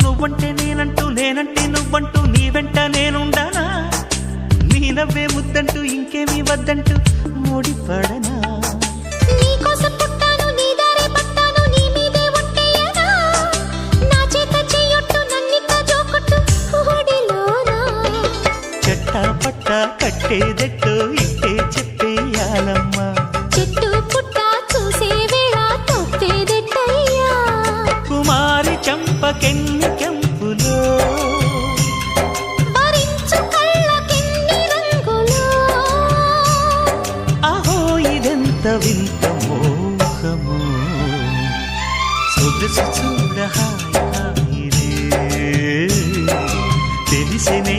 నువ్వంటే నేనంటూ నేనంటే నువ్వంటూ నీ వెంట నేనుండానా నీ నవ్వే ముద్దంటూ ఇంకేమీ వద్దంటూ ముడిపడనా నీకోసం పుట్టాను నీ దారే పట్టాను నీ మీదే ఒట్టేయనా నా చేత చెయ్యొట్టు నన్నిక జోకొట్టు ఓడిలోనా చెట్టా పట్టా కట్టేదెట్టో ఇట్టే చెప్పేయాలమ్మా చెట్టు పుట్ట చూసే వేళ తప్పేదెట్టయ్యా కుమారి చంపకెన్ని కెంపులో భరించు కళ్ళకెన్ని రంగులో అహో ఇదెంత వింత మోహము సొగసు చూడ హాయి హాయిరే తెలిసినే